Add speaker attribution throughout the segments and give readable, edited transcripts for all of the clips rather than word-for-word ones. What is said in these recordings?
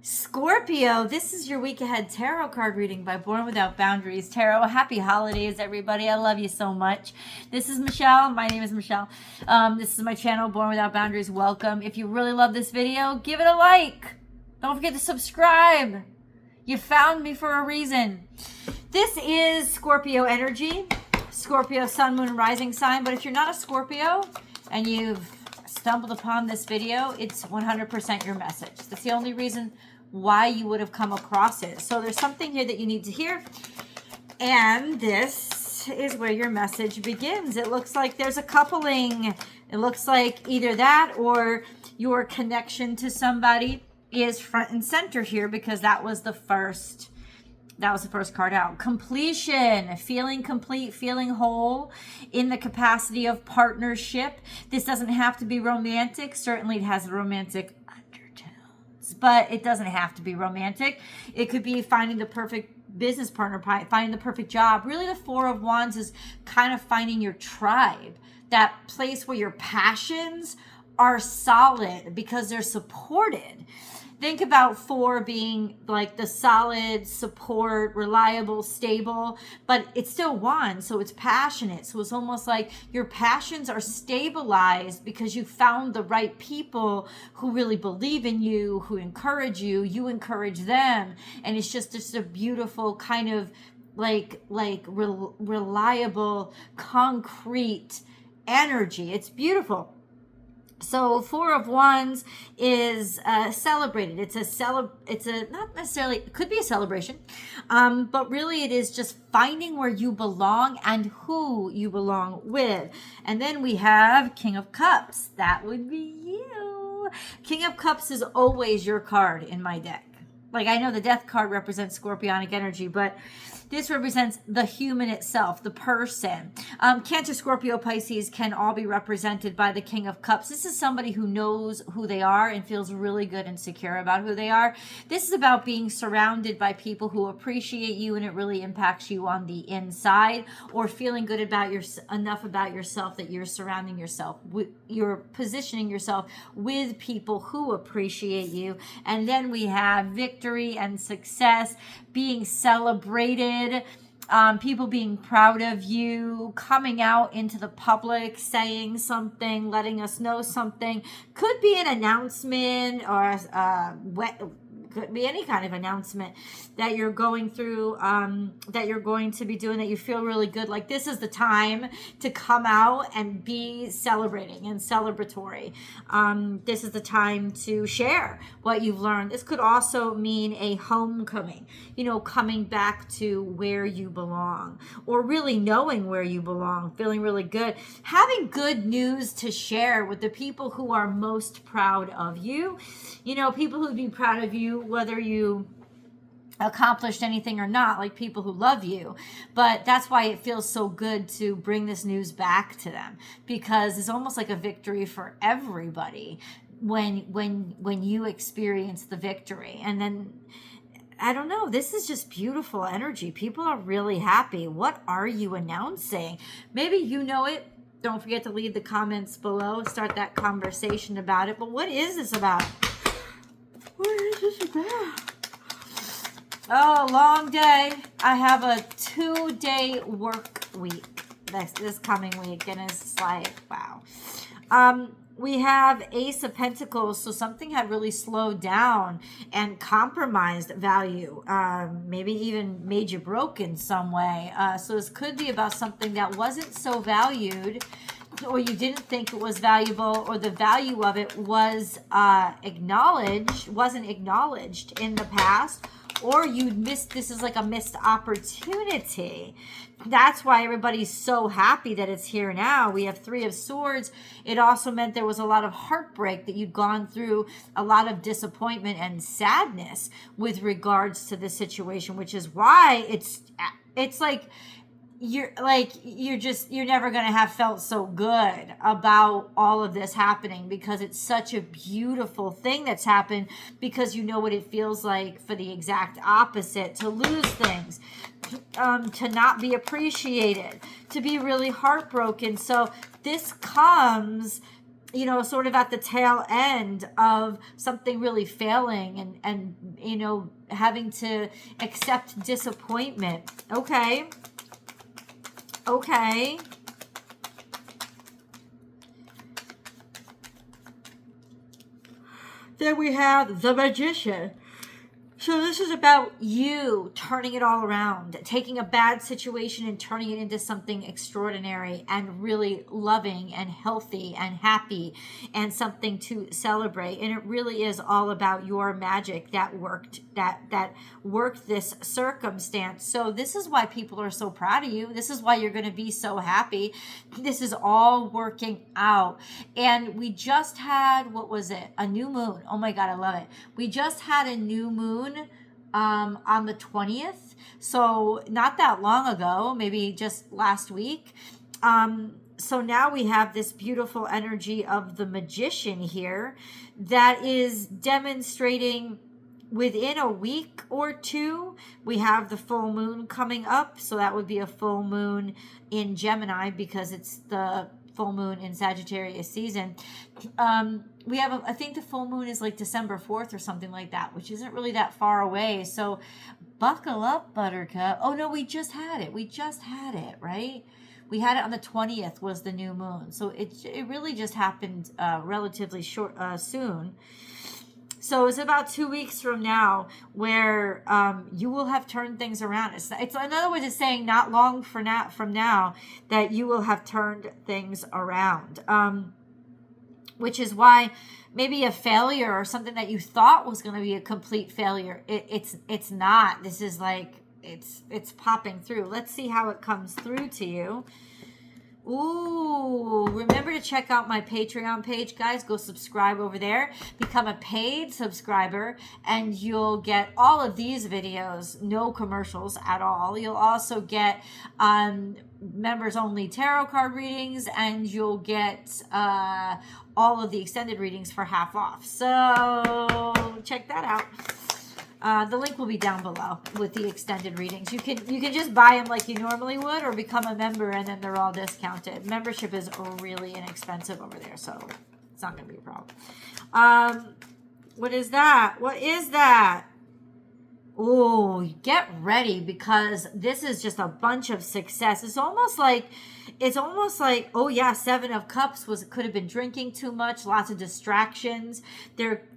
Speaker 1: Scorpio, this is your week ahead tarot card reading by Born Without Boundaries Tarot. Happy holidays, everybody. I love you so much. This is Michelle. My name is Michelle. This is my channel, Born Without Boundaries. Welcome. If you really love this video, give it a like. Don't forget to subscribe. You found me for a reason. This is Scorpio energy. Scorpio, sun, moon, and rising sign. But if you're not a Scorpio and you've stumbled upon this video, it's 100% your message. That's the only reason why you would have come across it. So there's something here that you need to hear, and this is where your message begins. It looks like there's a coupling. It looks like either that or your connection to somebody is front and center here, because that was the first card out. Completion, feeling complete, feeling whole in the capacity of partnership. This doesn't have to be romantic. Certainly it has romantic undertones, but it doesn't have to be romantic. It could be finding the perfect business partner, finding the perfect job. Really, the Four of Wands is kind of finding your tribe, that place where your passions are solid because they're supported. Think about four being like the solid, support, reliable, stable, but it's still one, so it's passionate. So it's almost like your passions are stabilized because you found the right people who really believe in you, who encourage you, you encourage them. And it's just a beautiful kind of reliable, concrete energy. It's beautiful. So Four of Wands is celebrated. It's not necessarily, it could be a celebration, but really it is just finding where you belong and who you belong with. And then we have King of Cups. That would be you. King of Cups is always your card in my deck. Like, I know the Death card represents Scorpionic energy, but this represents the human itself, the person. Cancer, Scorpio, Pisces can all be represented by the King of Cups. This is somebody who knows who they are and feels really good and secure about who they are. This is about being surrounded by people who appreciate you and it really impacts you on the inside, or feeling good about enough about yourself that you're surrounding yourself, you're positioning yourself with people who appreciate you. And then we have victory and success, being celebrated, people being proud of you, coming out into the public, saying something, letting us know something. Could be an announcement or could be any kind of announcement that you're going through, that you're going to be doing, that you feel really good. Like, this is the time to come out and be celebrating and celebratory. This is the time to share what you've learned. This could also mean a homecoming, coming back to where you belong, or really knowing where you belong, feeling really good, having good news to share with the people who are most proud of you. People who'd be proud of you, whether you accomplished anything or not, like people who love you. But that's why it feels so good to bring this news back to them, because it's almost like a victory for everybody when you experience the victory. And then, I don't know, this is just beautiful energy. People are really happy. What are you announcing? Maybe you know it. Don't forget to leave the comments below. Start that conversation about it. But what is this about? What is this about? Oh, long day. I have a 2-day work week this coming week, and it's like, wow. We have Ace of Pentacles, so something had really slowed down and compromised value, maybe even made you broke in some way. So this could be about something that wasn't so valued, or you didn't think it was valuable, or the value of it wasn't acknowledged in the past, or you missed, this is like a missed opportunity. That's why everybody's so happy that it's here now. We have Three of Swords. It also meant there was a lot of heartbreak, that you'd gone through a lot of disappointment and sadness with regards to this situation, which is why it's like you're never going to have felt so good about all of this happening, because it's such a beautiful thing that's happened, because you know what it feels like for the exact opposite, to lose things, to not be appreciated, to be really heartbroken. So this comes you know, sort of at the tail end of something really failing and you know, having to accept disappointment. Okay. Okay. Then we have the Magician. So this is about you turning it all around, taking a bad situation and turning it into something extraordinary and really loving and healthy and happy and something to celebrate. And it really is all about your magic that worked, that worked this circumstance. So this is why people are so proud of you. This is why you're going to be so happy. This is all working out. And we just had, what was it? A new moon. Oh my God, I love it. We just had a new moon on the 20th, so not that long ago, maybe just last week. So now we have this beautiful energy of the Magician here that is demonstrating within a week or two. We have the full moon coming up, so that would be a full moon in Gemini because it's the full moon in Sagittarius season. We have, I think the full moon is like December 4th or something like that, which isn't really that far away. So buckle up, Buttercup. Oh no, we just had it. We just had it, right? We had it on the 20th was the new moon. So it really just happened relatively soon. So it's about 2 weeks from now where you will have turned things around. It's another way of saying not long from now that you will have turned things around. Which is why maybe a failure or something that you thought was going to be a complete failure, it's not. This is like it's popping through. Let's see how it comes through to you. Ooh, remember to check out my Patreon page, guys. Go subscribe over there. Become a paid subscriber, and you'll get all of these videos, no commercials at all. You'll also get members-only tarot card readings, and you'll get all of the extended readings for half off. So check that out. The link will be down below with the extended readings. You can just buy them like you normally would, or become a member, and then they're all discounted. Membership is really inexpensive over there, so it's not going to be a problem. What is that? What is that? Oh, get ready, because this is just a bunch of success. It's almost like, oh yeah, 7 of Cups could have been drinking too much, lots of distractions.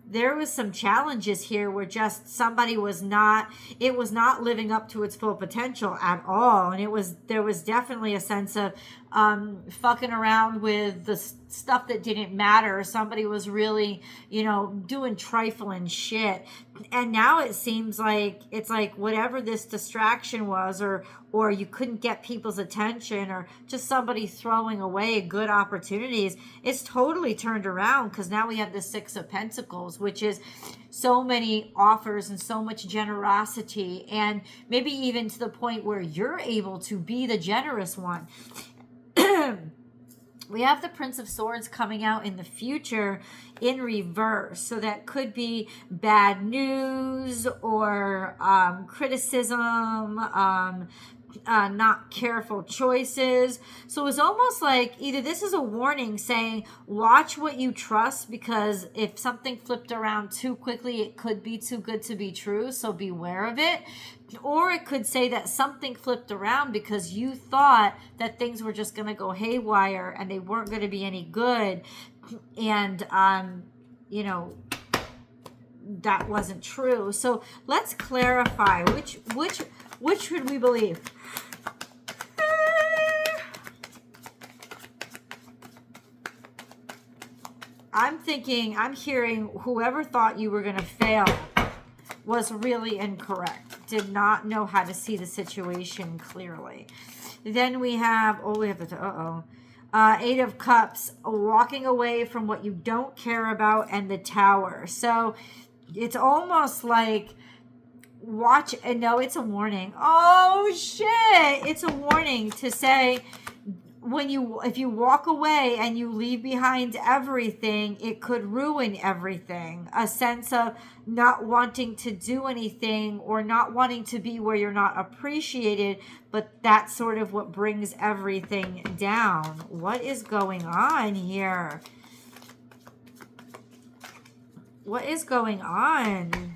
Speaker 1: There was some challenges here where just somebody was not living up to its full potential at all. And there was definitely a sense of fucking around with the stuff that didn't matter. Somebody was really, doing trifling shit. And now it seems like it's like whatever this distraction was, or you couldn't get people's attention, or just somebody throwing away good opportunities, it's totally turned around, because now we have the 6 of Pentacles, which is so many offers and so much generosity, and maybe even to the point where you're able to be the generous one. We have the Prince of Swords coming out in the future in reverse. So that could be bad news or criticism, not careful choices. So it's almost like either this is a warning saying, watch what you trust, because if something flipped around too quickly, it could be too good to be true. So beware of it. Or it could say that something flipped around because you thought that things were just going to go haywire and they weren't going to be any good. And, that wasn't true. So let's clarify which should we believe? I'm hearing whoever thought you were going to fail was really incorrect. Did not know how to see the situation clearly. Then we have, the 8 of Cups, walking away from what you don't care about, and the Tower. So it's almost like watch, and no, it's a warning. Oh shit! It's a warning to say, if you walk away and you leave behind everything, it could ruin everything. A sense of not wanting to do anything, or not wanting to be where you're not appreciated, but that's sort of what brings everything down. What is going on here? What is going on?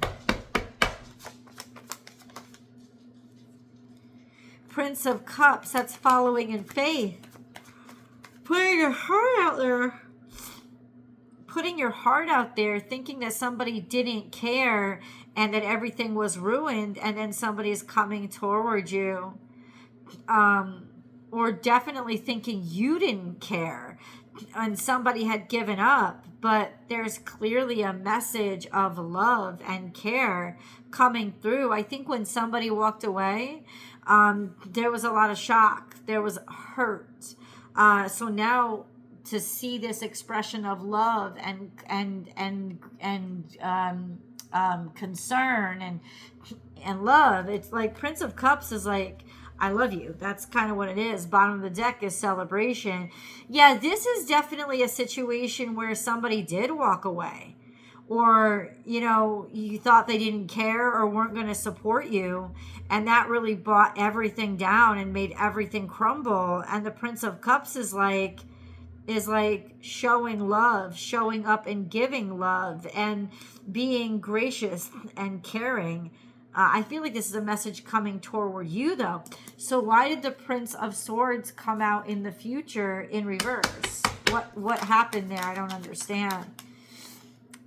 Speaker 1: Prince of Cups, that's following in faith. Putting your heart out there. Putting your heart out there, thinking that somebody didn't care and that everything was ruined, and then somebody's coming toward you. Or definitely thinking you didn't care and somebody had given up, but there's clearly a message of love and care coming through. I think when somebody walked away, there was a lot of shock. There was hurt. So now to see this expression of love and concern and love, it's like Prince of Cups is like, I love you. That's kind of what it is. Bottom of the deck is celebration. Yeah, this is definitely a situation where somebody did walk away, or, you know, you thought they didn't care or weren't going to support you, and that really brought everything down and made everything crumble. And the Prince of Cups is like showing love, showing up and giving love and being gracious and caring. I feel like this is a message coming toward you, though. So why did the Prince of Swords come out in the future in reverse? What happened there? I don't understand.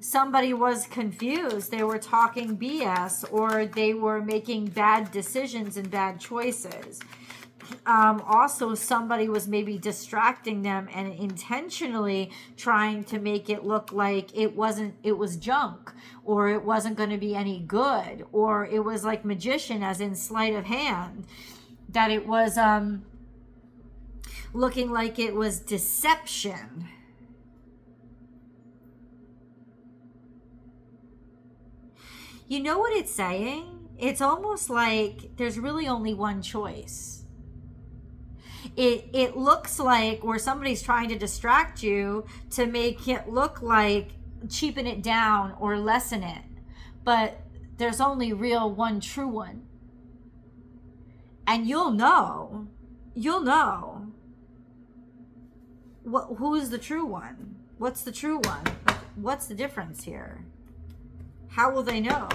Speaker 1: Somebody was confused. They were talking BS, or they were making bad decisions and bad choices. Also, somebody was maybe distracting them and intentionally trying to make it look like it was junk, or it wasn't going to be any good, or it was like magician, as in sleight of hand, that it was looking like it was deception. You know what it's saying? It's almost like there's really only one choice. It looks like, or somebody's trying to distract you to make it look like, cheapen it down or lessen it. But there's only one true one. And you'll know who's the true one. What's the true one? What's the difference here? How will they know?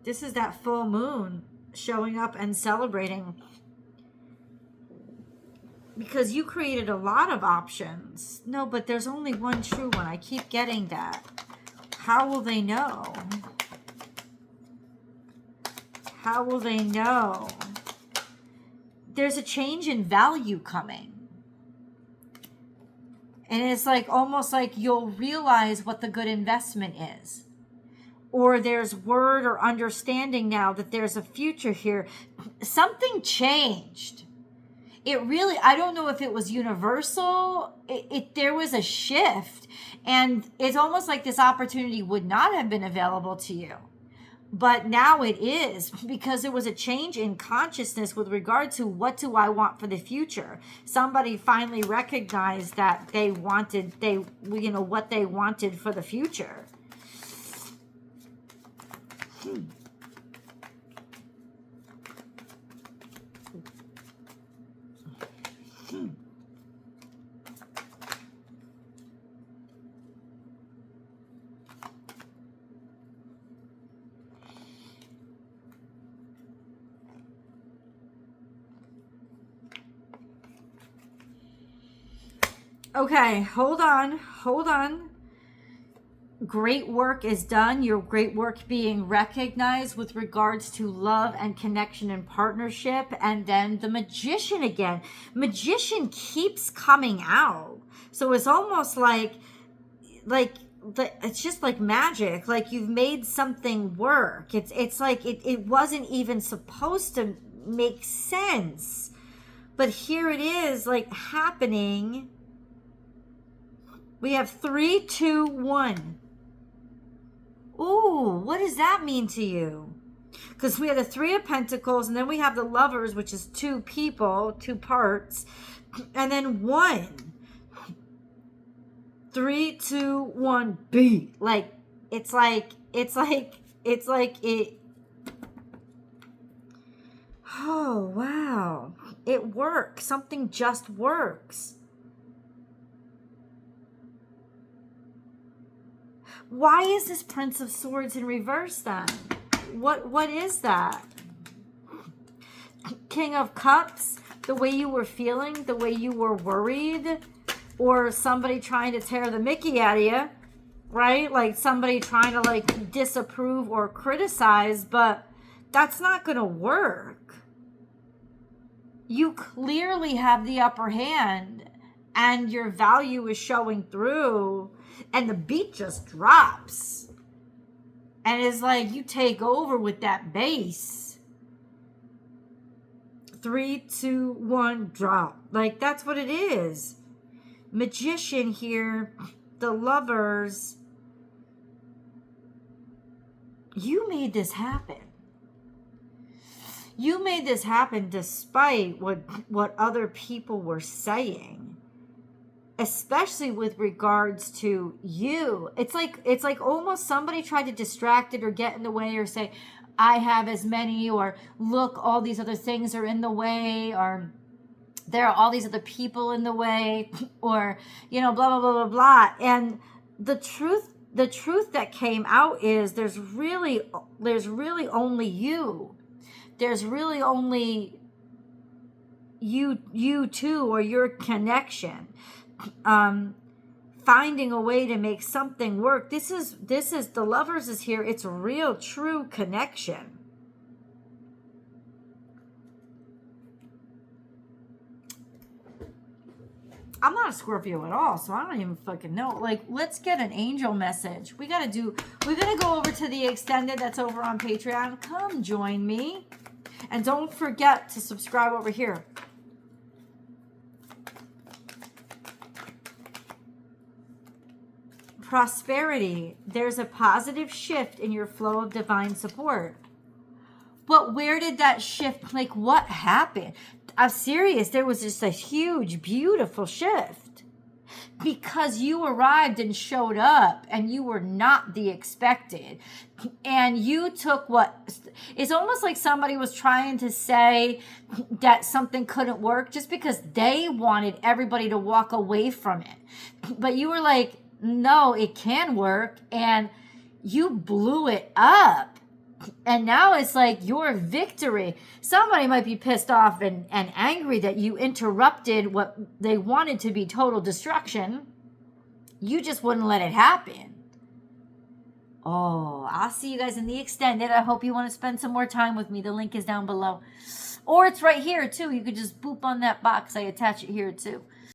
Speaker 1: This is that full moon showing up and celebrating, because you created a lot of options. No, but there's only one true one. I keep getting that. How will they know? How will they know? There's a change in value coming. And it's like almost like you'll realize what the good investment is. Or there's word or understanding now that there's a future here. Something changed. It really, I don't know if it was universal. There was a shift. And it's almost like this opportunity would not have been available to you. But now it is, because there was a change in consciousness with regard to what do I want for the future. Somebody finally recognized that they wanted, what they wanted for the future. Okay, hold on. Great work is done. Your great work being recognized with regards to love and connection and partnership. And then the magician again. Magician keeps coming out. So it's almost like it's just like magic. Like you've made something work. It's like it wasn't even supposed to make sense. But here it is, like happening. We have 3, 2, 1. Ooh, what does that mean to you? Because we have the 3 of Pentacles, and then we have the Lovers, which is 2 people, 2 parts, and then 1. 3, 2, 1, B. Like it's like it. Oh wow, it works. Something just works. Why is this Prince of Swords in reverse then? What is that? King of Cups, the way you were feeling, the way you were worried, or somebody trying to tear the Mickey out of you, right? Like somebody trying to like disapprove or criticize, but that's not going to work. You clearly have the upper hand and your value is showing through, and the beat just drops. And it's like you take over with that bass. 3, 2, 1, drop. Like that's what it is. Magician here, the Lovers. You made this happen. You made this happen despite what other people were saying, especially with regards to you. It's like almost somebody tried to distract it or get in the way or say, I have as many, or look, all these other things are in the way, or there are all these other people in the way, or, you know, blah, blah, blah, blah, blah. And the truth that came out is there's really only you. There's really only you two, or your connection. Finding a way to make something work. This is the Lovers is here. It's a real, true connection. I'm not a Scorpio at all, so I don't even fucking know. Like, let's get an angel message. We're gonna go over to the extended that's over on Patreon. Come join me. And don't forget to subscribe over here. Prosperity. There's a positive shift in your flow of divine support. But where did that shift, like what happened? I'm serious. There was just a huge, beautiful shift. Because you arrived and showed up and you were not the expected. And you took what, it's almost like somebody was trying to say that something couldn't work just because they wanted everybody to walk away from it. But you were like, no, it can work. And you blew it up. And now it's like your victory. Somebody might be pissed off and angry that you interrupted what they wanted to be total destruction. You just wouldn't let it happen. Oh, I'll see you guys in the extended. I hope you want to spend some more time with me. The link is down below. Or it's right here too. You could just boop on that box. I attach it here too.